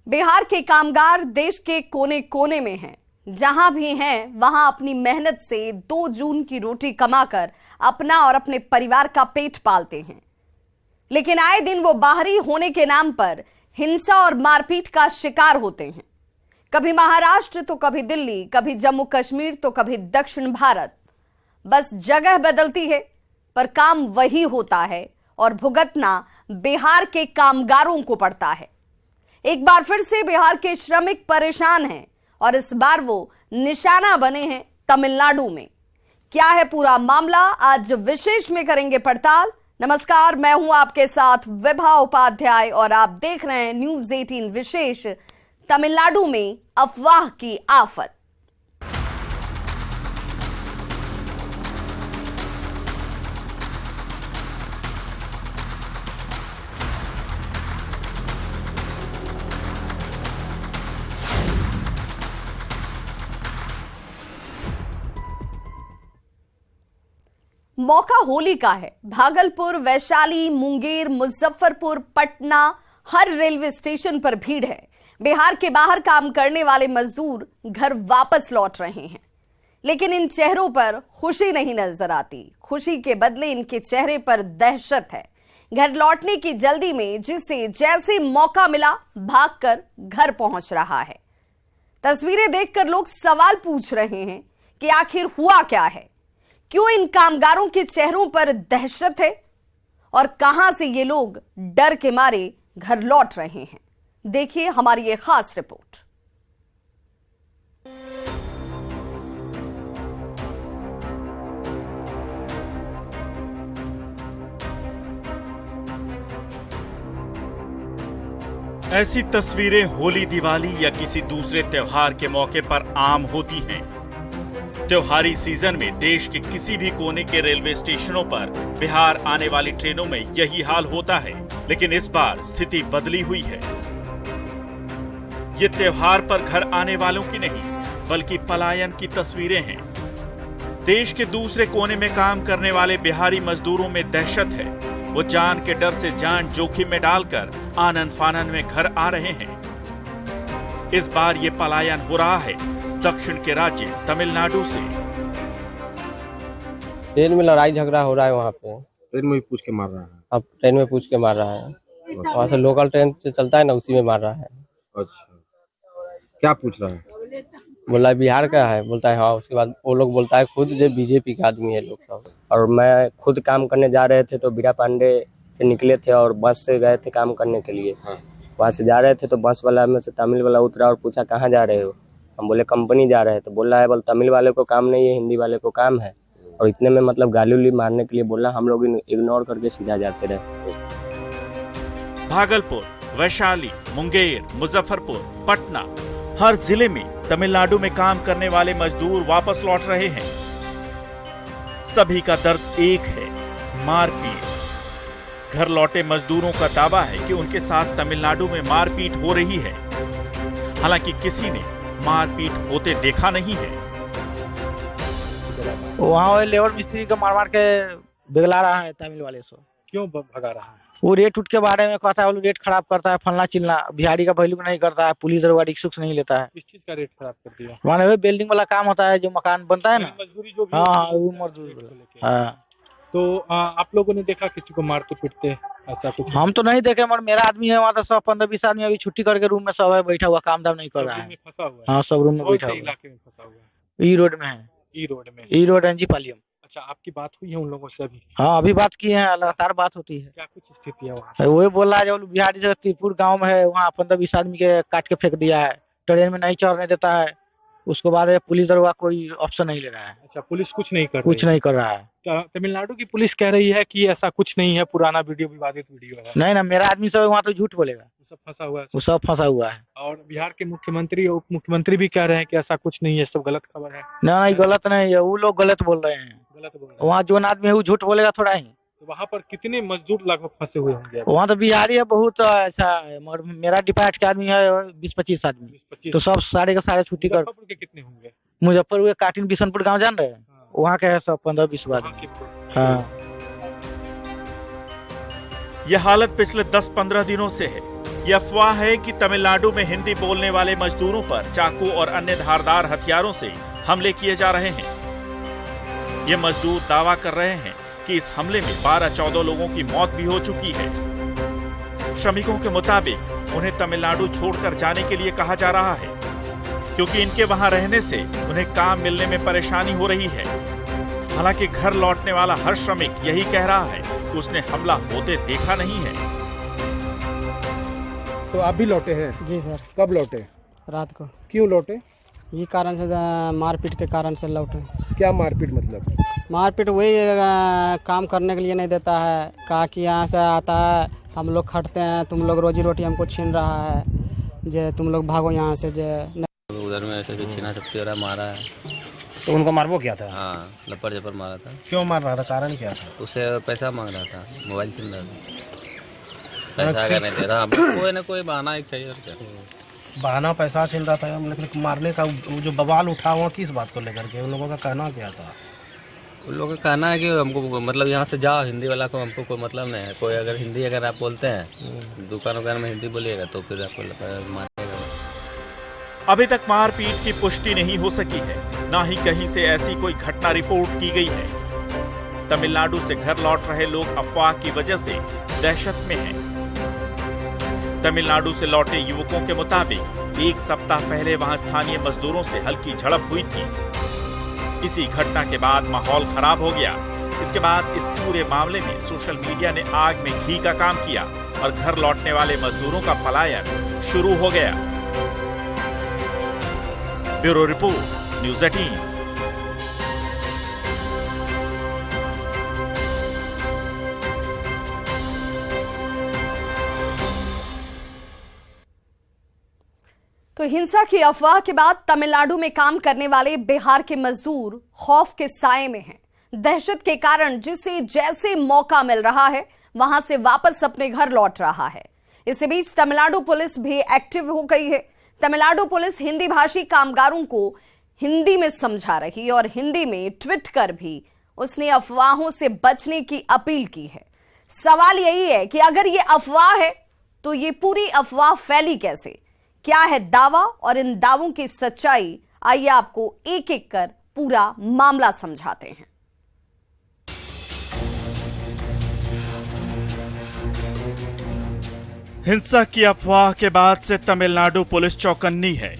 बिहार के कामगार देश के कोने कोने में हैं। जहां भी हैं वहां अपनी मेहनत से 2 जून की रोटी कमाकर अपना और अपने परिवार का पेट पालते हैं। लेकिन आए दिन वो बाहरी होने के नाम पर हिंसा और मारपीट का शिकार होते हैं। कभी महाराष्ट्र तो कभी दिल्ली, कभी जम्मू कश्मीर तो कभी दक्षिण भारत। बस जगह बदलती है पर काम वही होता है और भुगतना बिहार के कामगारों को पड़ता है। एक बार फिर से बिहार के श्रमिक परेशान हैं और इस बार वो निशाना बने हैं तमिलनाडु में। क्या है पूरा मामला, आज विशेष में करेंगे पड़ताल। नमस्कार, मैं हूं आपके साथ विभा उपाध्याय और आप देख रहे हैं न्यूज 18 विशेष। तमिलनाडु में अफवाह की आफत। मौका होली का है। भागलपुर, वैशाली, मुंगेर, मुजफ्फरपुर, पटना, हर रेलवे स्टेशन पर भीड़ है। बिहार के बाहर काम करने वाले मजदूर घर वापस लौट रहे हैं, लेकिन इन चेहरों पर खुशी नहीं नजर आती। खुशी के बदले इनके चेहरे पर दहशत है। घर लौटने की जल्दी में जिसे जैसे मौका मिला भागकर घर पहुंच रहा है। तस्वीरें देखकर लोग सवाल पूछ रहे हैं कि आखिर हुआ क्या है, क्यों इन कामगारों के चेहरों पर दहशत है और कहां से ये लोग डर के मारे घर लौट रहे हैं। देखिए हमारी ये खास रिपोर्ट। ऐसी तस्वीरें होली, दिवाली या किसी दूसरे त्योहार के मौके पर आम होती हैं। त्योहारी सीजन में देश के किसी भी कोने के रेलवे स्टेशनों पर बिहार आने वाली ट्रेनों में यही हाल होता है, लेकिन इस बार स्थिति बदली हुई है। ये त्योहार पर घर आने वालों की नहीं, बल्कि पलायन की तस्वीरें हैं। देश के दूसरे कोने में काम करने वाले बिहारी मजदूरों में दहशत है। वो जान के डर से जान जोखिम में डालकर आनन फानन में घर आ रहे हैं। इस बार ये पलायन हो रहा है दक्षिण के राज्य तमिलनाडु से। ट्रेन में लड़ाई झगड़ा हो रहा है वहाँ पे। ट्रेन में पूछ के मार रहा है। अब ट्रेन में पूछ के मार रहा है। वहाँ से लोकल ट्रेन से चलता है ना, उसी में मार रहा है। अच्छा, क्या पूछ रहा है? बोला बिहार का है, बोलता है हाँ। उसके बाद वो लोग बोलता है खुद जो बीजेपी का आदमी है लोग सब। और मैं खुद काम करने जा रहे थे तो बीरा पांडे से निकले थे और बस से गए थे काम करने के लिए। वहाँ से जा रहे थे तो बस वाला में से तमिल वाला उतरा और पूछा कहाँ जा रहे हो। हम बोले कंपनी जा रहे हैं। तो बोल रहा है बोल तमिल वाले को काम नहीं है, हिंदी वाले को काम है। और इतने में मतलब गाली उली मारने के लिए बोला। हम लोग इग्नोर करके सीधा जाते रहे। भागलपुर, वैशाली, मुंगेर, मुजफ्फरपुर, पटना, हर जिले में तमिलनाडु में काम करने वाले मजदूर वापस लौट रहे हैं। सभी का दर्द एक है, मारपीट। घर लौटे मजदूरों का दावा है कि उनके साथ तमिलनाडु में मारपीट हो रही है। हालांकि किसी ने मारपीट होते देखा नहीं है। वहाँ लेबर मिस्त्री को मार मार के बिगला रहा है तमिल वाले से। क्यों भगा रहा है? वो रेट उठ के बारे में कहता है, वो रेट खराब करता है, फलना चिलना। बिहारी का वैल्यू नहीं करता है, पुलिस दरबारी सुख नहीं लेता है। किस चीज का रेट खराब कर दिया? माने बिल्डिंग वाला काम होता है, जो मकान बनता है ना, मजदूरी जो भी हाँ वो मजदूरी। हाँ, तो आप लोगों ने देखा किसी को मारते पीटते ऐसा कुछ? हम तो नहीं देखे, मगर मेरा आदमी है वहाँ तो 100-15-20 आदमी अभी छुट्टी करके रूम में सब है बैठा हुआ, काम धाम नहीं कर रहा है। फंसा हुआ है। हाँ, सब रूम में बैठा हुआ। इलाके में फंसा हुआ है। ई रोड में है। ई रोड एनजी पालियम। अच्छा, आपकी बात हुई है उन लोगों से अभी? हाँ, अभी बात की है, लगातार बात होती है। क्या कुछ स्थिति है वहाँ? वही बोल रहा है जब बिहारी से त्रिपुर गांव में है, वहाँ 15-20 आदमी के काट के फेंक दिया है। ट्रेन में नहीं चढ़ने देता है। उसके बाद पुलिस दरबार कोई ऑप्शन नहीं ले रहा है। अच्छा, पुलिस कुछ नहीं कर रहा है। तमिलनाडु की पुलिस कह रही है कि ऐसा कुछ नहीं है, पुराना वीडियो, विवादित वीडियो है। नहीं ना, मेरा आदमी सब वहाँ तो झूठ बोलेगा। सब फंसा हुआ है। वो सब फंसा हुआ है। और बिहार के मुख्यमंत्री और उप मुख्यमंत्री भी कह रहे हैं कि ऐसा कुछ नहीं है, सब गलत खबर है। नहीं, गलत नहीं है, वो लोग गलत बोल रहे हैं। गलत बोल रहे हैं। वहाँ जो आदमी है वो झूठ बोलेगा थोड़ा ही। तो वहाँ पर कितने मजदूर लगभग फंसे हुए होंगे? वहाँ तो बिहारी है बहुत ऐसा है, मगर मेरा डिपार्ट के आदमी है 20-25 आदमी। तो सब सारे के सारे छुट्टी कर। मुजफ्फरपुर के कितने होंगे? मुजफ्फरपुर काटिन बिशनपुर गाँव जान रहे हैं, वहाँ के है सब 15-20 आदमी। हाँ, यह हालत पिछले 10-15 दिनों से है। ये अफवाह है कि तमिलनाडु में हिंदी बोलने वाले मजदूरों पर चाकू और अन्य धारदार हथियारों से हमले किए जा रहे हैं। ये मजदूर दावा कर रहे हैं कि इस हमले में 12-14 लोगों की मौत भी हो चुकी है। श्रमिकों के मुताबिक उन्हें तमिलनाडु छोड़कर जाने के लिए कहा जा रहा है, क्योंकि इनके वहां रहने से उन्हें काम मिलने में परेशानी हो रही है। हालांकि घर लौटने वाला हर श्रमिक यही कह रहा है कि उसने हमला होते देखा नहीं है। तो आप भी लौटे हैं? जी सर, कब लौटे? रात को। क्यों लौटे? ये कारण से मारपीट के कारण से लौटे। क्या मारपीट मतलब? मारपीट वही काम करने के लिए नहीं देता है, कहा कि यहाँ से आता है हम लोग खटते हैं, तुम लोग रोजी रोटी हमको छीन रहा है, जे तुम लोग भागो यहाँ से। जे उधर में ऐसे छीना झपटी हो रहा, मारा है। तो उनको मारबो क्या था? हाँ, लपड़ झपड़ मारा था। क्यों मार रहा था? कारण क्या था? उससे पैसा मांग रहा था, मोबाइल छीन रहा था, पैसा अगर नहीं दे रहा, कोई ना कोई बहाना एक चाहिए और क्या। बहाना पैसा छीन रहा था, लेकिन मारने का जो बवाल उठा हुआ किस बात को लेकर के? उन लोगों का कहना क्या था? उन लोगों का कहना है कि हमको मतलब यहाँ से जाओ, हिंदी वाला को हमको कोई मतलब नहीं है। कोई अगर हिंदी अगर आप बोलते हैं दुकान में हिंदी बोलिएगा तो फिर आपको मारेगा। अभी तक मारपीट की पुष्टि नहीं हो सकी है, ना ही कहीं से ऐसी कोई घटना रिपोर्ट की गई है। तमिलनाडु से घर लौट रहे लोग अफवाह की वजह से दहशत में हैं। तमिलनाडु से लौटे युवकों के मुताबिक 1 सप्ताह पहले वहां स्थानीय मजदूरों से हल्की झड़प हुई थी। इसी घटना के बाद माहौल खराब हो गया। इसके बाद इस पूरे मामले में सोशल मीडिया ने आग में घी का काम किया और घर लौटने वाले मजदूरों का पलायन शुरू हो गया। Bureau report, news 18। तो हिंसा की अफवाह के बाद तमिलनाडु में काम करने वाले बिहार के मजदूर खौफ के साए में हैं। दहशत के कारण जिसे जैसे मौका मिल रहा है वहां से वापस अपने घर लौट रहा है। इसी बीच तमिलनाडु पुलिस भी एक्टिव हो गई है। तमिलनाडु पुलिस हिंदी भाषी कामगारों को हिंदी में समझा रही और हिंदी में ट्वीट कर भी उसने अफवाहों से बचने की अपील की है। सवाल यही है कि अगर ये अफवाह है तो ये पूरी अफवाह फैली कैसे? क्या है दावा और इन दावों की सच्चाई? आइए आपको एक एक कर पूरा मामला समझाते हैं। हिंसा की अफवाह के बाद से तमिलनाडु पुलिस चौकन्नी है।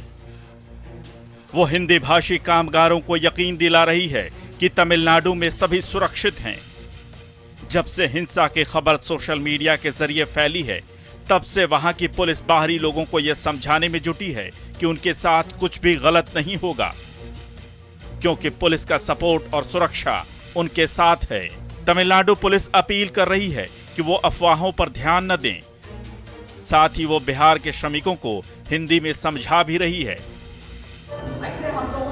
वो हिंदी भाषी कामगारों को यकीन दिला रही है कि तमिलनाडु में सभी सुरक्षित हैं। जब से हिंसा की खबर सोशल मीडिया के जरिए फैली है, तब से वहां की पुलिस बाहरी लोगों को यह समझाने में जुटी है कि उनके साथ कुछ भी गलत नहीं होगा, क्योंकि पुलिस का सपोर्ट और सुरक्षा उनके साथ है। तमिलनाडु पुलिस अपील कर रही है कि वो अफवाहों पर ध्यान न दें। साथ ही वो बिहार के श्रमिकों को हिंदी में समझा भी रही है। हम लोग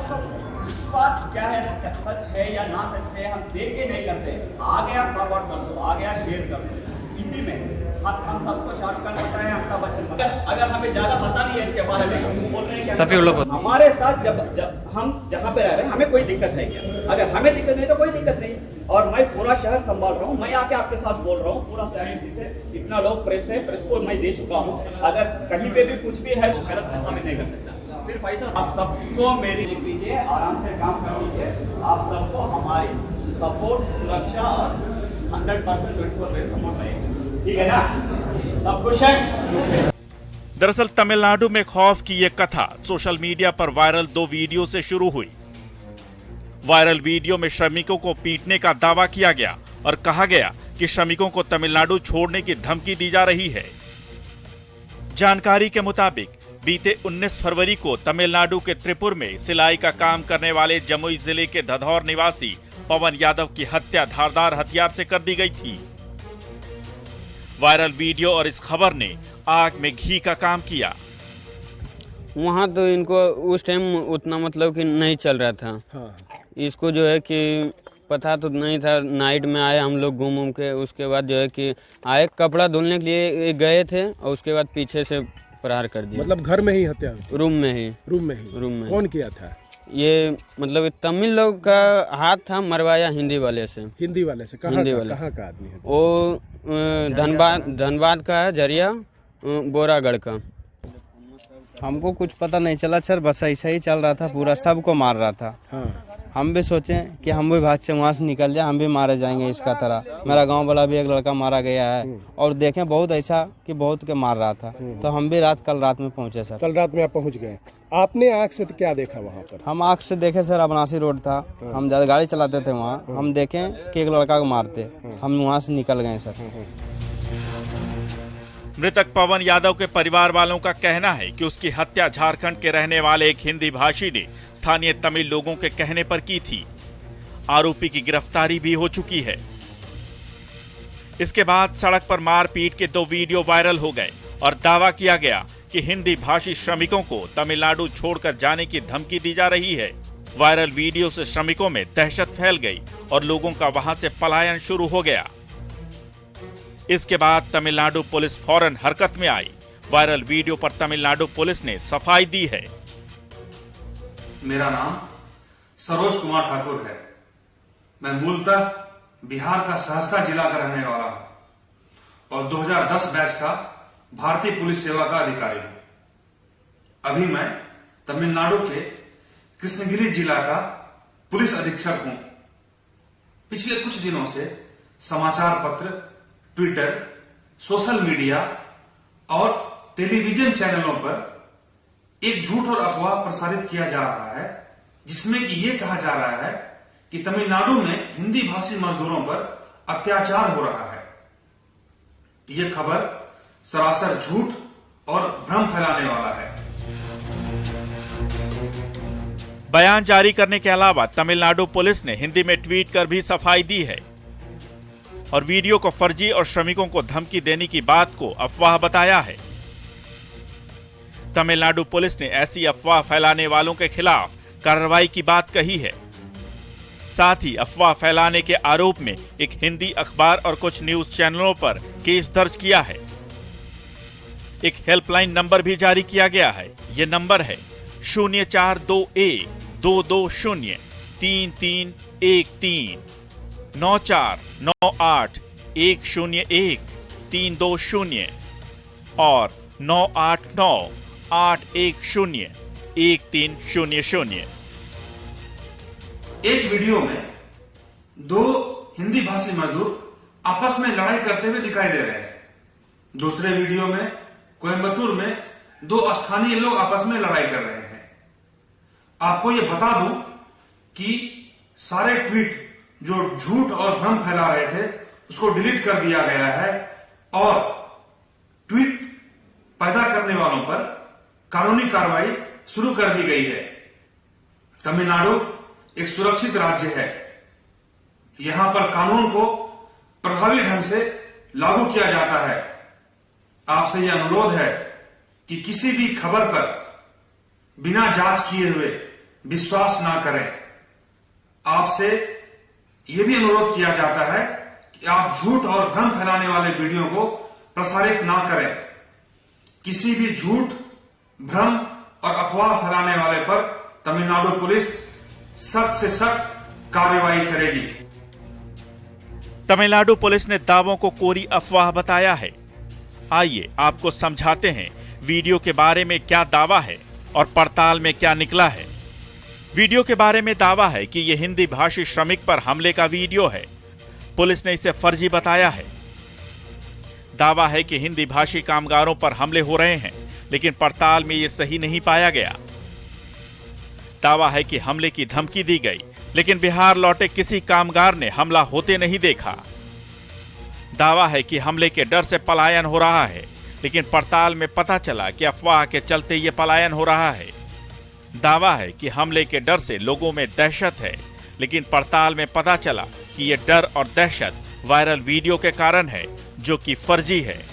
बात क्या है, सच है या ना सच है, हम देख के नहीं करते। आ गया फॉरवर्ड कर दो, आ गया शेयर कर दो। इसी में हम सबको शाहरुख खान पता है, अमिताभ बच्चन। अगर हमें ज्यादा पता नहीं है इसके बारे में, हम बोल रहे हैं कि हमारे साथ जब हम जहाँ पे रह रहे हैं हमें कोई दिक्कत है क्या? अगर हमें दिक्कत नहीं तो कोई दिक्कत नहीं। और मैं पूरा शहर संभाल रहा हूँ, मैं आके आपके साथ बोल रहा हूँ पूरा स्टैंड से। इतना लोग प्रेस है, प्रेस को मैं दे चुका हूँ। अगर कहीं पे भी कुछ भी है तो गलत मैं साबित नहीं कर सकता। सिर्फ ऐसा आप सबको मेरी लिख लीजिए, आराम से काम कर लीजिए। आप सबको हमारी सपोर्ट, सुरक्षा और 100% 24 सपोर्ट रहेगा, ठीक है ना? सब खुश हैं? दरअसल तमिलनाडु में खौफ की ये कथा सोशल मीडिया पर वायरल 2 वीडियो से शुरू हुई। वायरल वीडियो में श्रमिकों को पीटने का दावा किया गया और कहा गया कि श्रमिकों को तमिलनाडु छोड़ने की धमकी दी जा रही है। जानकारी के मुताबिक बीते 19 फरवरी को तमिलनाडु के त्रिपुर में सिलाई का काम करने वाले जमुई जिले के धधौर निवासी पवन यादव की हत्या धारदार हथियार से कर दी गई थी। वायरल वीडियो और इस खबर ने आग में घी का काम किया। वहाँ तो इनको उस टाइम उतना मतलब कि नहीं चल रहा था। हाँ। इसको जो है कि पता तो नहीं था। नाइट में आए हम लोग घूम के, उसके बाद जो है कि आए कपड़ा धुलने के लिए गए थे और उसके बाद पीछे से प्रहार कर दिया। मतलब घर में ही हत्या? रूम में ही। रूम में। कौन किया था ये? मतलब तमिल लोग का हाथ था, मरवाया हिंदी वाले से। हिंदी वाले से? कहाँ का आदमी है? वो धनबाद का है, जरिया। बोरागढ़ का। हमको कुछ पता नहीं चला सर, बस ऐसा ही चल रहा था, पूरा सबको मार रहा था। हम भी सोचे कि हम भी भाग से वहाँ से निकल जाए, हम भी मारे जाएंगे इसका तरह। मेरा गांव वाला भी एक लड़का मारा गया है और देखें बहुत ऐसा कि बहुत के मार रहा था, तो हम भी कल रात में पहुंचे सर। कल रात में आप पहुंच गए, आपने आँख से क्या देखा वहाँ पर? हम आँख से देखे सर, अबनासी रोड था, हम ज्यादा गाड़ी चलाते थे वहाँ, हम देखें कि एक लड़का को मारते, हम वहाँ से निकल गए सर। मृतक पवन यादव के परिवार वालों का कहना है कि उसकी हत्या झारखंड के रहने वाले एक हिंदी भाषी ने स्थानीय तमिल लोगों के कहने पर की थी। आरोपी की गिरफ्तारी भी हो चुकी है। इसके बाद सड़क पर मारपीट के 2 वीडियो वायरल हो गए और दावा किया गया कि हिंदी भाषी श्रमिकों को तमिलनाडु छोड़कर जाने की धमकी दी जा रही है। वायरल वीडियो से श्रमिकों में दहशत फैल गई और लोगों का वहां से पलायन शुरू हो गया। इसके बाद तमिलनाडु पुलिस फौरन हरकत में आई। वायरल वीडियो पर तमिलनाडु पुलिस ने सफाई दी है। मेरा नाम सरोज कुमार ठाकुर है। मैं मूलतः बिहार का सहरसा जिला का रहने वाला हूं और 2010 बैच का भारतीय पुलिस सेवा का अधिकारी हूं। अभी मैं तमिलनाडु के कृष्णगिरी जिला का पुलिस अधीक्षक हूं। पिछले कुछ दिनों से समाचार पत्र, ट्विटर, सोशल मीडिया और टेलीविजन चैनलों पर एक झूठ और अफवाह प्रसारित किया जा रहा है, जिसमें कि यह कहा जा रहा है कि तमिलनाडु में हिंदी भाषी मजदूरों पर अत्याचार हो रहा है। यह खबर सरासर झूठ और भ्रम फैलाने वाला है। बयान जारी करने के अलावा तमिलनाडु पुलिस ने हिंदी में ट्वीट कर भी सफाई दी है और वीडियो को फर्जी और श्रमिकों को धमकी देने की बात को अफवाह बताया है। तमिलनाडु पुलिस ने ऐसी अफवाह फैलाने वालों के खिलाफ कार्रवाई की बात कही है। साथ ही अफवाह फैलाने के आरोप में एक हिंदी अखबार और कुछ न्यूज चैनलों पर केस दर्ज किया है। एक हेल्पलाइन नंबर भी जारी किया गया है। यह नंबर है 0421-220-3313 9498-101-320 और 9898101300। एक वीडियो में 2 हिंदी भाषी मजदूर आपस में लड़ाई करते हुए दिखाई दे रहे हैं। दूसरे वीडियो में कोयम्बतूर में 2 स्थानीय लोग आपस में लड़ाई कर रहे हैं। आपको यह बता दूं कि सारे ट्वीट जो झूठ और भ्रम फैला रहे थे उसको डिलीट कर दिया गया है और ट्वीट पैदा करने वालों पर कानूनी कार्रवाई शुरू कर दी गई है। तमिलनाडु एक सुरक्षित राज्य है। यहां पर कानून को प्रभावी ढंग से लागू किया जाता है। आपसे यह अनुरोध है कि किसी भी खबर पर बिना जांच किए हुए विश्वास ना करें। आपसे यह भी अनुरोध किया जाता है कि आप झूठ और भ्रम फैलाने वाले वीडियो को प्रसारित ना करें। किसी भी झूठ, भ्रम और अफवाह फैलाने वाले पर तमिलनाडु पुलिस सख्त से सख्त कार्रवाई करेगी। तमिलनाडु पुलिस ने दावों को कोरी अफवाह बताया है। आइए आपको समझाते हैं वीडियो के बारे में क्या दावा है और पड़ताल में क्या निकला है। वीडियो के बारे में दावा है कि यह हिंदी भाषी श्रमिक पर हमले का वीडियो है। पुलिस ने इसे फर्जी बताया है। दावा है कि हिंदी भाषी कामगारों पर हमले हो रहे हैं, लेकिन पड़ताल में यह सही नहीं पाया गया। दावा है कि हमले की धमकी दी गई, लेकिन बिहार लौटे किसी कामगार ने हमला होते नहीं देखा। दावा है कि हमले के डर से पलायन हो रहा है, लेकिन पड़ताल में पता चला कि अफवाह के चलते यह पलायन हो रहा है। दावा है कि हमले के डर से लोगों में दहशत है, लेकिन पड़ताल में पता चला कि यह डर और दहशत वायरल वीडियो के कारण है, जो कि फर्जी है।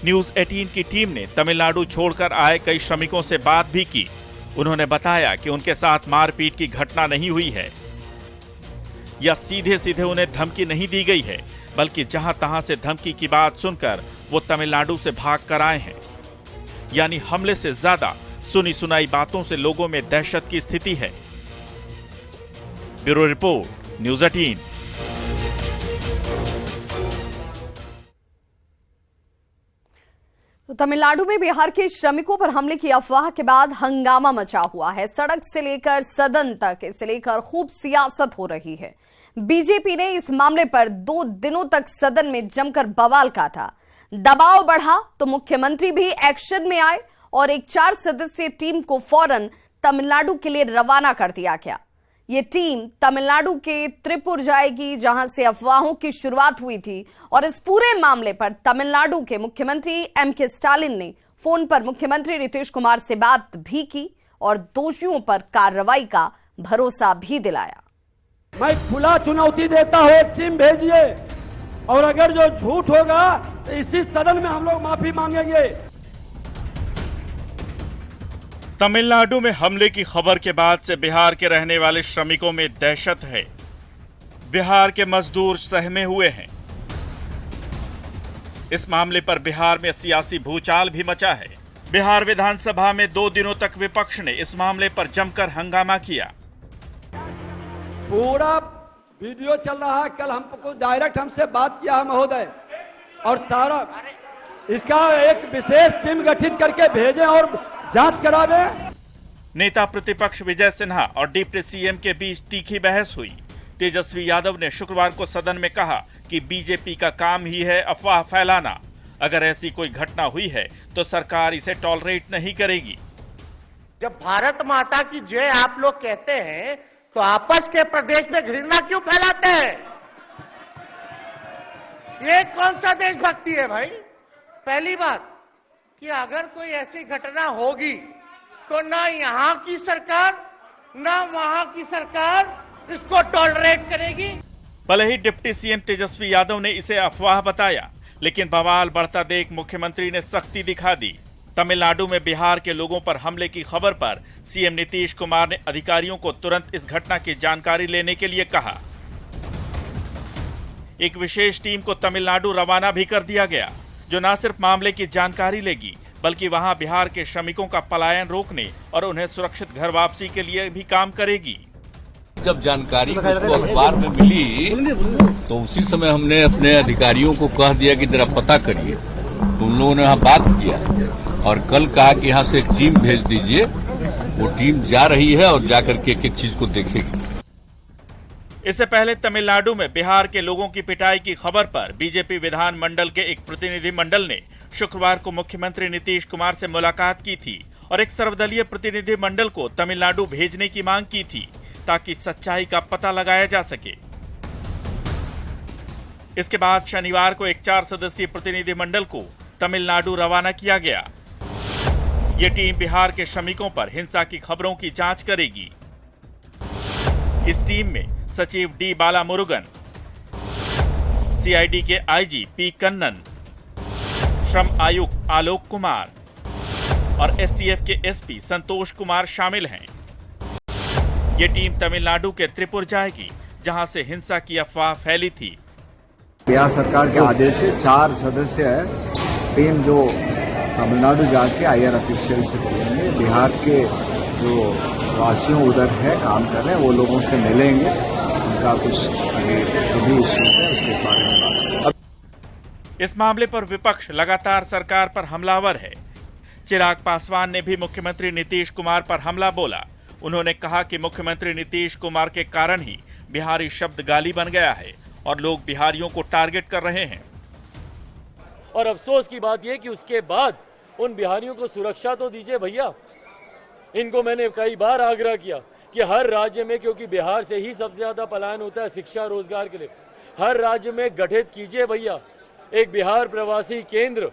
न्यूज 18 की टीम ने तमिलनाडु छोड़कर आए कई श्रमिकों से बात भी की। उन्होंने बताया कि उनके साथ मारपीट की घटना नहीं हुई है या सीधे सीधे उन्हें धमकी नहीं दी गई है, बल्कि जहां तहां से धमकी की बात सुनकर वो तमिलनाडु से भाग कर आए हैं। यानी हमले से ज्यादा सुनी सुनाई बातों से लोगों में दहशत की स्थिति है। Bureau report, news 18। तो तमिलनाडु में बिहार के श्रमिकों पर हमले की अफवाह के बाद हंगामा मचा हुआ है। सड़क से लेकर सदन तक इसे लेकर खूब सियासत हो रही है। बीजेपी ने इस मामले पर 2 दिनों तक सदन में जमकर बवाल काटा। दबाव बढ़ा तो मुख्यमंत्री भी एक्शन में आए और एक 4 सदस्यीय टीम को फौरन तमिलनाडु के लिए रवाना कर दिया गया। ये टीम तमिलनाडु के त्रिपुर जाएगी, जहां से अफवाहों की शुरुआत हुई थी। और इस पूरे मामले पर तमिलनाडु के मुख्यमंत्री एम.के. स्टालिन ने फोन पर मुख्यमंत्री नीतीश कुमार से बात भी की और दोषियों पर कार्रवाई का भरोसा भी दिलाया। मैं खुला चुनौती देता हूं, एक टीम भेजिए और अगर जो झूठ होगा तो इसी सदन में हम लोग माफी मांगेंगे। तमिलनाडु में हमले की खबर के बाद से बिहार के रहने वाले श्रमिकों में दहशत है। बिहार के मजदूर सहमे हुए हैं। इस मामले पर बिहार में सियासी भूचाल भी मचा है। बिहार विधानसभा में 2 दिनों तक विपक्ष ने इस मामले पर जमकर हंगामा किया। पूरा वीडियो चल रहा है, कल हमको डायरेक्ट हमसे बात किया है महोदय, और सारा इसका एक विशेष टीम गठित करके भेजें और जांच करावे। नेता प्रतिपक्ष विजय सिन्हा और डिप्टी सीएम के बीच तीखी बहस हुई। तेजस्वी यादव ने शुक्रवार को सदन में कहा कि बीजेपी का काम ही है अफवाह फैलाना। अगर ऐसी कोई घटना हुई है तो सरकार इसे टॉलरेट नहीं करेगी। जब भारत माता की जय आप लोग कहते हैं तो आपस के प्रदेश में घृणा क्यों फैलाते हैं? ये कौन सा देशभक्ति है भाई? पहली बात कि अगर कोई ऐसी घटना होगी तो ना यहाँ की सरकार ना वहाँ की सरकार इसको टॉलरेट करेगी। भले ही डिप्टी सीएम तेजस्वी यादव ने इसे अफवाह बताया, लेकिन बवाल बढ़ता देख मुख्यमंत्री ने सख्ती दिखा दी। तमिलनाडु में बिहार के लोगों पर हमले की खबर पर सीएम नीतीश कुमार ने अधिकारियों को तुरंत इस घटना की जानकारी लेने के लिए कहा। एक विशेष टीम को तमिलनाडु रवाना भी कर दिया गया, जो न सिर्फ मामले की जानकारी लेगी बल्कि वहां बिहार के श्रमिकों का पलायन रोकने और उन्हें सुरक्षित घर वापसी के लिए भी काम करेगी। जब जानकारी उसको अखबार में मिली तो उसी समय हमने अपने अधिकारियों को कह दिया कि जरा पता करिए। तो उन लोगों ने वहाँ बात किया और कल कहा कि यहाँ से एक टीम भेज दीजिए। वो टीम जा रही है और जाकर के एक एक चीज को देखेगी। इससे पहले तमिलनाडु में बिहार के लोगों की पिटाई की खबर पर बीजेपी विधानमंडल के एक प्रतिनिधिमंडल ने शुक्रवार को मुख्यमंत्री नीतीश कुमार से मुलाकात की थी और एक सर्वदलीय प्रतिनिधिमंडल को तमिलनाडु भेजने की मांग की थी ताकि सच्चाई का पता लगाया जा सके। इसके बाद शनिवार को एक 4 सदस्यीय प्रतिनिधिमंडल को तमिलनाडु रवाना किया गया। ये टीम बिहार के श्रमिकों पर हिंसा की खबरों की जांच करेगी। इस टीम में सचिव डी बाला मुरुगन, सीआईडी के आईजी पी कन्नन, श्रम आयुक्त आलोक कुमार और एसटीएफ के एसपी संतोष कुमार शामिल हैं। ये टीम तमिलनाडु के त्रिपुर जाएगी, जहां से हिंसा की अफवाह फैली थी। बिहार सरकार के आदेश से 4 सदस्य है टीम जो तमिलनाडु जाके आईआर ऑफिशियल से मिलेंगे। बिहार के जो वासियों उधर है काम कर रहे हैं वो लोगों से मिलेंगे, उनका कुछ जो भी इश्यूज है उसके बारे में बात करेंगे। इस मामले पर विपक्ष लगातार सरकार पर हमलावर है। चिराग पासवान ने भी मुख्यमंत्री नीतीश कुमार पर हमला बोला। उन्होंने कहा कि मुख्यमंत्री नीतीश कुमार के कारण ही बिहारी शब्द गाली बन गया है और लोग बिहारियों को टारगेट कर रहे हैं। और अफसोस की बात यह कि उसके बाद उन बिहारियों को सुरक्षा तो दीजिए भैया। इनको मैंने कई बार आग्रह किया कि हर राज्य में, क्योंकि बिहार से ही सबसे ज्यादा पलायन होता है शिक्षा रोजगार के लिए, हर राज्य में गठित कीजिए भैया एक बिहार प्रवासी केंद्र,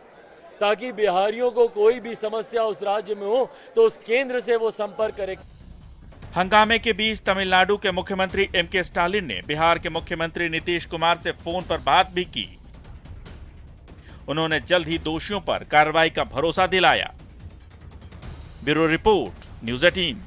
ताकि बिहारियों को कोई भी समस्या उस राज्य में हो तो उस केंद्र से वो संपर्क करें। हंगामे के बीच तमिलनाडु के मुख्यमंत्री एम.के. स्टालिन ने बिहार के मुख्यमंत्री नीतीश कुमार से फोन पर बात भी की। उन्होंने जल्द ही दोषियों पर कार्रवाई का भरोसा दिलाया। Bureau report, news 18।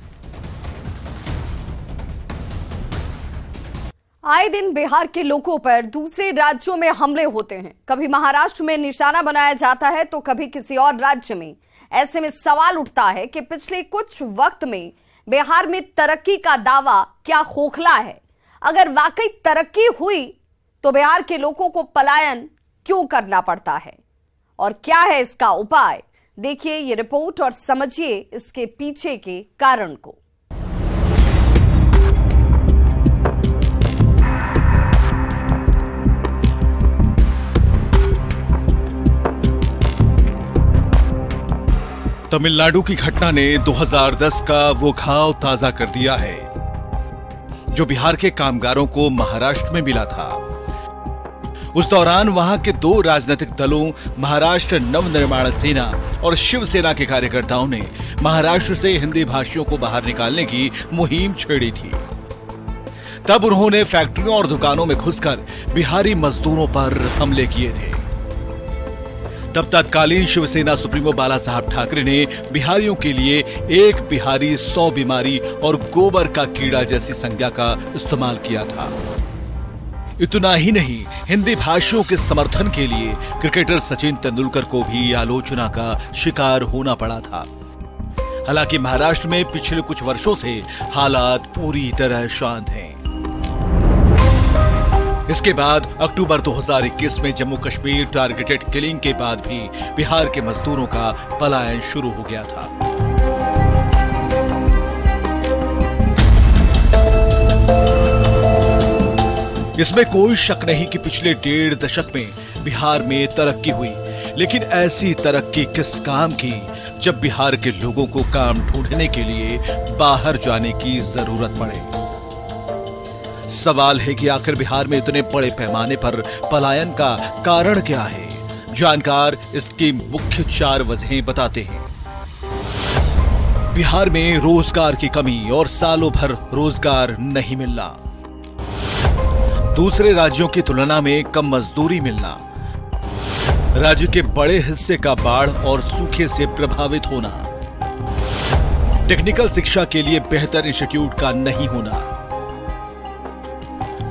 आए दिन बिहार के लोगों पर दूसरे राज्यों में हमले होते हैं। कभी महाराष्ट्र में निशाना बनाया जाता है तो कभी किसी और राज्य में। ऐसे में सवाल उठता है कि पिछले कुछ वक्त में बिहार में तरक्की का दावा क्या खोखला है? अगर वाकई तरक्की हुई तो बिहार के लोगों को पलायन क्यों करना पड़ता है? और क्या है इसका उपाय? देखिए ये रिपोर्ट और समझिए इसके पीछे के कारण को। तमिलनाडु की घटना ने 2010 का वो घाव ताजा कर दिया है जो बिहार के कामगारों को महाराष्ट्र में मिला था। उस दौरान वहां के दो राजनीतिक दलों महाराष्ट्र नवनिर्माण सेना और शिवसेना के कार्यकर्ताओं ने महाराष्ट्र से हिंदी भाषियों को बाहर निकालने की मुहिम छेड़ी थी। तब उन्होंने फैक्ट्रियों और दुकानों में घुसकर बिहारी मजदूरों पर हमले किए थे। तब तत्कालीन शिवसेना सुप्रीमो बाला साहब ठाकरे ने बिहारियों के लिए एक बिहारी 100 बीमारी और गोबर का कीड़ा जैसी संज्ञा का इस्तेमाल किया था। इतना ही नहीं, हिंदी भाषियों के समर्थन के लिए क्रिकेटर सचिन तेंदुलकर को भी आलोचना का शिकार होना पड़ा था। हालांकि महाराष्ट्र में पिछले कुछ वर्षों से हालात पूरी तरह शांत हैं। इसके बाद अक्टूबर 2021 में जम्मू कश्मीर टारगेटेड किलिंग के बाद भी बिहार के मजदूरों का पलायन शुरू हो गया था। इसमें कोई शक नहीं कि पिछले 1.5 दशक में बिहार में तरक्की हुई, लेकिन ऐसी तरक्की किस काम की जब बिहार के लोगों को काम ढूंढने के लिए बाहर जाने की जरूरत पड़े। सवाल है कि आखिर बिहार में इतने बड़े पैमाने पर पलायन का कारण क्या है? जानकार इसकी मुख्य 4 वजहें बताते हैं। बिहार में रोजगार की कमी और सालों भर रोजगार नहीं मिलना, दूसरे राज्यों की तुलना में कम मजदूरी मिलना, राज्य के बड़े हिस्से का बाढ़ और सूखे से प्रभावित होना, टेक्निकल शिक्षा के लिए बेहतर इंस्टीट्यूट का नहीं होना।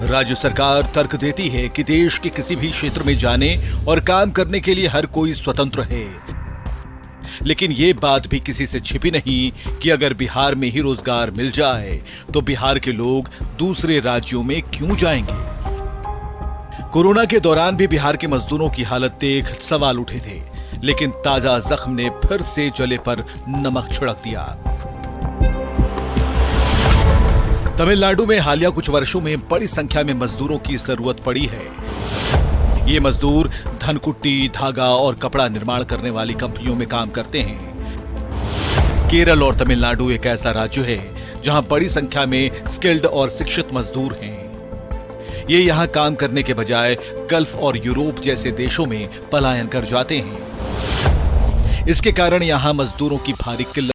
राज्य सरकार तर्क देती है कि देश के किसी भी क्षेत्र में जाने और काम करने के लिए हर कोई स्वतंत्र है, लेकिन ये बात भी किसी से छिपी नहीं कि अगर बिहार में ही रोजगार मिल जाए तो बिहार के लोग दूसरे राज्यों में क्यों जाएंगे? कोरोना के दौरान भी बिहार के मजदूरों की हालत देख सवाल उठे थे, लेकिन ताजा जख्म ने फिर से जले पर नमक छिड़क दिया। तमिलनाडु में हालिया कुछ वर्षों में बड़ी संख्या में मजदूरों की जरूरत पड़ी है। ये मजदूर धनकुट्टी, धागा और कपड़ा निर्माण करने वाली कंपनियों में काम करते हैं। केरल और तमिलनाडु एक ऐसा राज्य है जहां बड़ी संख्या में स्किल्ड और शिक्षित मजदूर हैं। ये यहां काम करने के बजाय गल्फ और यूरोप जैसे देशों में पलायन कर जाते हैं। इसके कारण यहां मजदूरों की भारी किल्लत